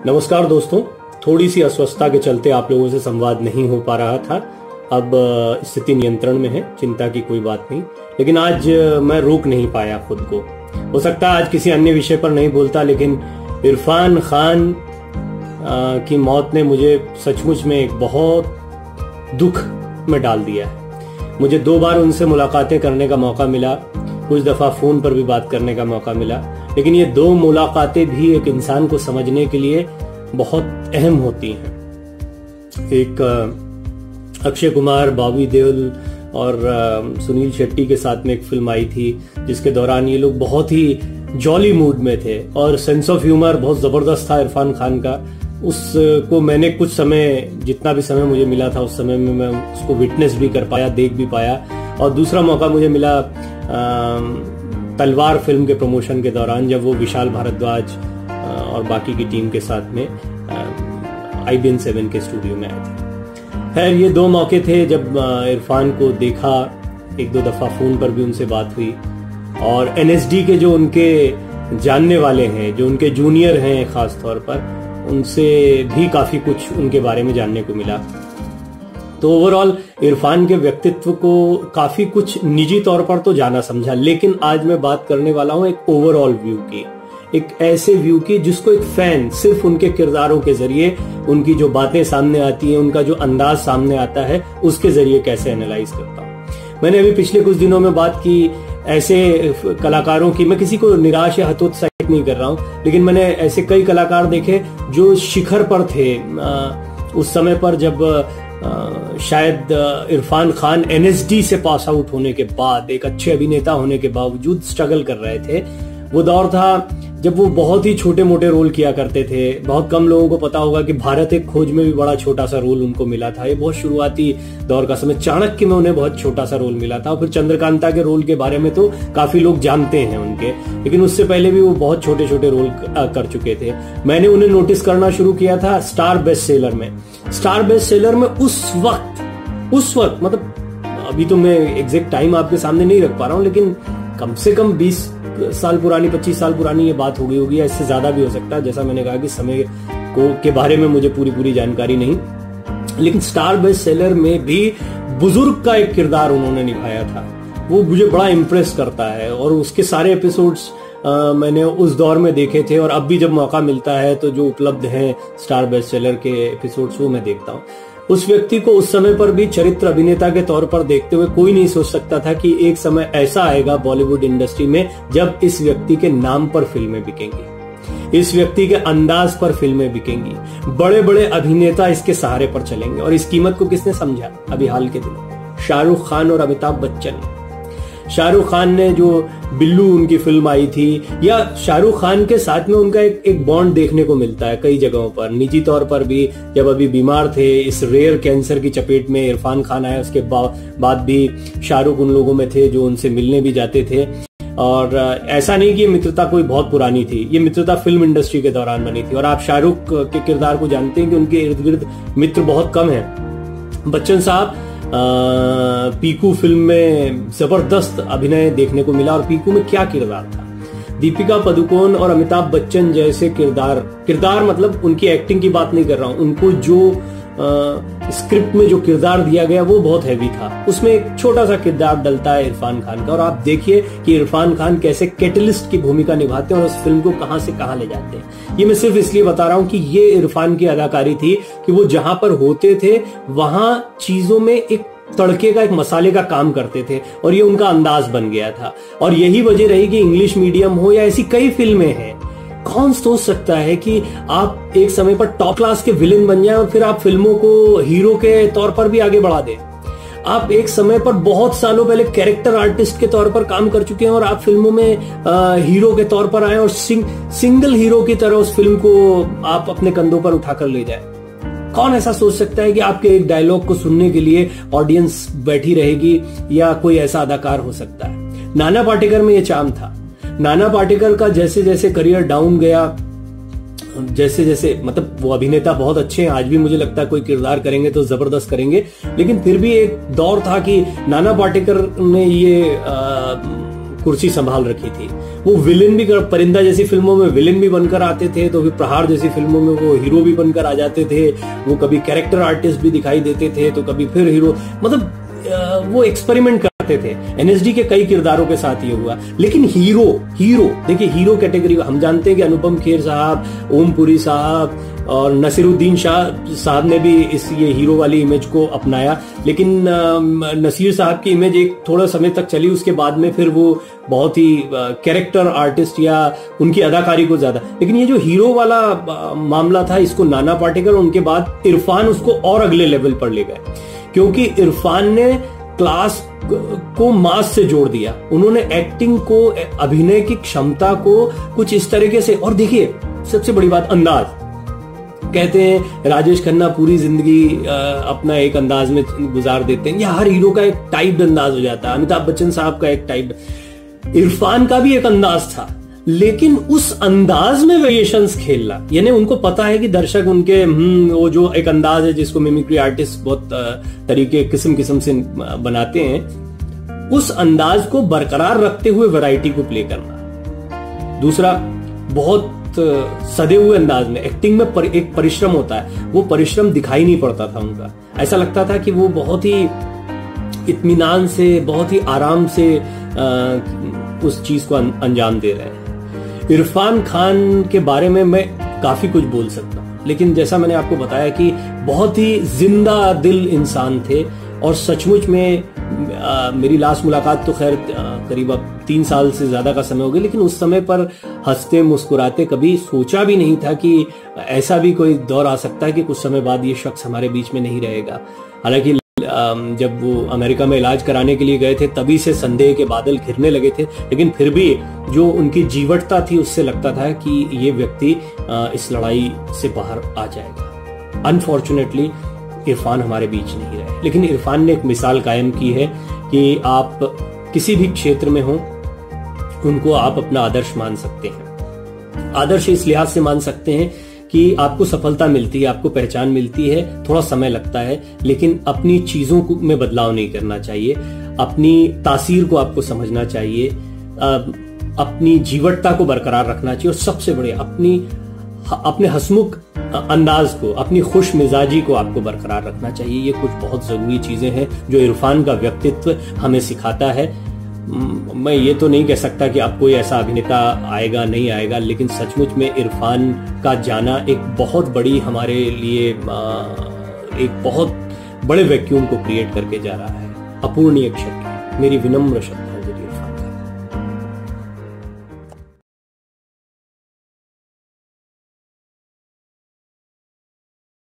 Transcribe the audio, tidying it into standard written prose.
नमस्कार दोस्तों, थोड़ी सी अस्वस्थता के चलते आप लोगों से संवाद नहीं हो पा रहा था। अब स्थिति नियंत्रण में है, चिंता की कोई बात नहीं। लेकिन आज मैं रोक नहीं पाया खुद को। हो सकता है आज किसी अन्य विषय पर नहीं बोलता, लेकिन इरफान खान की मौत ने मुझे सचमुच में एक बहुत दुख में डाल दिया है। मुझे 2 बार उनसे मुलाकातें करने का मौका मिला, कुछ दफा फोन पर भी बात करने का मौका मिला, लेकिन ये 2 मुलाकातें भी एक इंसान को समझने के लिए बहुत अहम होती हैं। एक अक्षय कुमार, बॉबी देओल और सुनील शेट्टी के साथ में एक फिल्म आई थी जिसके दौरान ये लोग बहुत ही जॉली मूड में थे और सेंस ऑफ ह्यूमर बहुत जबरदस्त था इरफान खान का। उसको मैंने कुछ समय, जितना भी समय मुझे मिला था उस समय में मैं उसको विटनेस भी कर पाया, देख भी पाया। और दूसरा मौका मुझे मिला तलवार फिल्म के प्रमोशन के दौरान, जब वो विशाल भारद्वाज और बाकी की टीम के साथ में IBN 7 के स्टूडियो में आए थे। खैर, ये 2 मौके थे जब इरफान को देखा, 1-2 दफा फोन पर भी उनसे बात हुई। और NSD के जो उनके जानने वाले हैं, जो उनके जूनियर हैं खास तौर पर, उनसे भी काफी कुछ उनके बारे में जानने को मिला। तो ओवरऑल इरफान के व्यक्तित्व को काफी कुछ निजी तौर पर तो जाना समझा, लेकिन आज मैं बात करने वाला हूं एक ओवरऑल व्यू की, एक ऐसे व्यू की जिसको एक फैन सिर्फ उनके किरदारों के जरिए, उनकी जो बातें सामने आती हैं, उनका जो अंदाज सामने आता है, उसके जरिए कैसे एनालाइज करता हूं। मैंने अभी पिछले कुछ दिनों में बात की ऐसे कलाकारों की। मैं किसी को निराश या हतोत्साहित नहीं कर रहा हूं, लेकिन मैंने ऐसे कई कलाकार देखे जो शिखर पर थे उस समय पर, जब शायद इरफान खान NSD से पास आउट होने के बाद, एक अच्छे अभिनेता होने के बावजूद स्ट्रगल कर रहे थे। वो दौर था जब वो बहुत ही छोटे मोटे रोल किया करते थे। बहुत कम लोगों को पता होगा कि भारत एक खोज में भी बड़ा छोटा सा रोल उनको मिला था। ये बहुत शुरुआती दौर का समय, चाणक्य में उन्हें बहुत छोटा सा रोल मिला था। और फिर चंद्रकांता के रोल के बारे में तो काफी लोग जानते हैं उनके, लेकिन उससे पहले भी वो बहुत छोटे छोटे रोल कर चुके थे। मैंने उन्हें नोटिस करना शुरू किया था स्टार बेस्ट सेलर में। स्टार बेस्ट सेलर में उस वक्त मतलब अभी तो मैं एग्जैक्ट टाइम आपके सामने नहीं रख पा रहा हूं, लेकिन कम से कम 20 साल पुरानी, 25 साल पुरानी ये बात हो गई होगी, या इससे ज्यादा भी हो सकता है। जैसा मैंने कहा कि समय के बारे में मुझे पूरी जानकारी नहीं, लेकिन स्टार बेस्ट सेलर में भी बुजुर्ग का एक किरदार उन्होंने निभाया था। वो मुझे बड़ा इंप्रेस करता है और उसके सारे एपिसोड्स मैंने उस दौर में देखे थे, और अब भी जब मौका मिलता है तो जो उपलब्ध हैं स्टार बेस्ट सेलर के एपिसोड्स वो मैं देखता हूँ। उस व्यक्ति को उस समय पर भी चरित्र अभिनेता के तौर पर देखते हुए कोई नहीं सोच सकता था कि एक समय ऐसा आएगा बॉलीवुड इंडस्ट्री में जब इस व्यक्ति के नाम पर फिल्में बिकेंगी, इस व्यक्ति के अंदाज पर फिल्में बिकेंगी, बड़े बड़े अभिनेता इसके सहारे पर चलेंगे। और इस कीमत को किसने समझा अभी हाल के दिनों? शाहरुख खान और अमिताभ बच्चन। शाहरुख खान ने जो बिल्लू उनकी फिल्म आई थी, या शाहरुख खान के साथ में उनका एक बॉन्ड देखने को मिलता है कई जगहों पर, निजी तौर पर भी। जब अभी बीमार थे, इस रेयर कैंसर की चपेट में इरफान खान आया, उसके बाद भी शाहरुख उन लोगों में थे जो उनसे मिलने भी जाते थे। और ऐसा नहीं कि ये मित्रता कोई बहुत पुरानी थी, ये मित्रता फिल्म इंडस्ट्री के दौरान बनी थी। और आप शाहरुख के किरदार को जानते हैं कि उनके इर्द गिर्द मित्र बहुत कम है। बच्चन साहब पीकू फिल्म में जबरदस्त अभिनय देखने को मिला, और पीकू में क्या किरदार था। दीपिका पादुकोण और अमिताभ बच्चन जैसे किरदार मतलब उनकी एक्टिंग की बात नहीं कर रहा हूं, उनको जो स्क्रिप्ट में जो किरदार दिया गया वो बहुत हैवी था। उसमें एक छोटा सा किरदार डलता है इरफान खान का, और आप देखिए कि इरफान खान कैसे कैटलिस्ट की भूमिका निभाते हैं और उस फिल्म को कहां से कहां ले जाते हैं। ये मैं सिर्फ इसलिए बता रहा हूं कि ये इरफान की अदाकारी थी कि वो जहां पर होते थे वहां चीजों में एक तड़के का, एक मसाले का काम करते थे, और ये उनका अंदाज बन गया था। और यही वजह रही कि इंग्लिश मीडियम हो या ऐसी कई फिल्में हैं, कौन सोच सकता है कि आप एक समय पर टॉप क्लास के विलेन बन जाएं और फिर आप फिल्मों को हीरो के तौर पर भी आगे बढ़ा दें। आप एक समय पर बहुत सालों पहले कैरेक्टर आर्टिस्ट के तौर पर काम कर चुके हैं और आप फिल्मों में हीरो के तौर पर आए और सिंगल हीरो की तरह उस फिल्म को आप अपने कंधों पर उठाकर ले जाए। कौन ऐसा सोच सकता है कि आपके एक डायलॉग को सुनने के लिए ऑडियंस बैठी रहेगी, या कोई ऐसा अदाकार हो सकता है? नाना पाटेकर में यह चार्म था। नाना पाटेकर का जैसे जैसे करियर डाउन गया, जैसे जैसे मतलब वो अभिनेता बहुत अच्छे हैं, आज भी मुझे लगता है कोई किरदार करेंगे तो जबरदस्त करेंगे, लेकिन फिर भी एक दौर था कि नाना पाटेकर ने ये कुर्सी संभाल रखी थी। वो विलेन भी, परिंदा जैसी फिल्मों में विलेन भी बनकर आते थे, तो फिर प्रहार जैसी फिल्मों में वो हीरो भी बनकर आ जाते थे। वो कभी कैरेक्टर आर्टिस्ट भी दिखाई देते थे, तो कभी फिर हीरो, मतलब वो एक्सपेरिमेंट करते थे। एनएसडी के कई किरदारों के साथ ये हुआ। लेकिन हीरो देखिए, हीरो कैटेगरी हम जानते हैं कि अनुपम खेर साहब, ओम पुरी साहब और नसीरुद्दीन शाह साहब ने भी ये हीरो वाली इमेज को अपनाया। लेकिन नसीर साहब की इमेज एक थोड़ा समय तक चली, उसके बाद में फिर वो बहुत ही कैरेक्टर आर्टिस्ट या उनकी अदाकारी को ज्यादा। लेकिन ये जो हीरो वाला मामला था, इसको नाना पाटेकर, उनके बाद इरफान उसको और अगले लेवल पर ले गए, क्योंकि इरफान ने क्लास को मास से जोड़ दिया। उन्होंने एक्टिंग को, अभिनय की क्षमता को कुछ इस तरीके से, और देखिए सबसे बड़ी बात, अंदाज। कहते हैं राजेश खन्ना पूरी जिंदगी अपना एक अंदाज में गुजार देते हैं, या हर हीरो का एक टाइप्ड अंदाज हो जाता है। अमिताभ बच्चन साहब का एक टाइप्ड, इरफान का भी एक अंदाज था, लेकिन उस अंदाज में वेरिएशंस खेलना, यानी उनको पता है कि दर्शक उनके वो जो एक अंदाज है जिसको मिमिक्री आर्टिस्ट बहुत तरीके किस्म से बनाते हैं, उस अंदाज को बरकरार रखते हुए वैरायटी को प्ले करना। दूसरा, बहुत सदे हुए अंदाज में एक्टिंग में एक परिश्रम होता है, वो परिश्रम दिखाई नहीं पड़ता था उनका। ऐसा लगता था कि वो बहुत ही इत्मीनान से, बहुत ही आराम से उस चीज को अंजाम दे रहे हैं। इरफान खान के बारे में मैं काफी कुछ बोल सकता हूं, लेकिन जैसा मैंने आपको बताया कि बहुत ही जिंदा दिल इंसान थे। और सचमुच में मेरी लास्ट मुलाकात तो खैर करीब अब 3 साल से ज्यादा का समय हो गया, लेकिन उस समय पर हंसते मुस्कुराते, कभी सोचा भी नहीं था कि ऐसा भी कोई दौर आ सकता है कि कुछ समय बाद ये शख्स हमारे बीच में नहीं रहेगा। हालांकि जब वो अमेरिका में इलाज कराने के लिए गए थे, तभी से संदेह के बादल घिरने लगे थे, लेकिन फिर भी जो उनकी जीवटता थी, उससे लगता था कि ये व्यक्ति इस लड़ाई से बाहर आ जाएगा। अनफॉर्चुनेटली इरफान हमारे बीच नहीं रहे, लेकिन इरफान ने एक मिसाल कायम की है कि आप किसी भी क्षेत्र में हो, उनको आप अपना आदर्श मान सकते हैं। आदर्श इस लिहाज से मान सकते हैं कि आपको सफलता मिलती है, आपको पहचान मिलती है, थोड़ा समय लगता है, लेकिन अपनी चीजों में बदलाव नहीं करना चाहिए। अपनी तासीर को आपको समझना चाहिए, अपनी जीवटता को बरकरार रखना चाहिए, और सबसे बड़े अपने हंसमुख अंदाज को, अपनी खुश मिजाजी को आपको बरकरार रखना चाहिए। ये कुछ बहुत जरूरी चीजें हैं जो इरफान का व्यक्तित्व हमें सिखाता है। मैं ये तो नहीं कह सकता कि अब कोई ऐसा अभिनेता आएगा नहीं आएगा, लेकिन सचमुच में इरफान का जाना एक बहुत बड़ी, हमारे लिए एक बहुत बड़े वैक्यूम को क्रिएट करके जा रहा है। अपूर्णीय क्षति, मेरी विनम्र शब्द।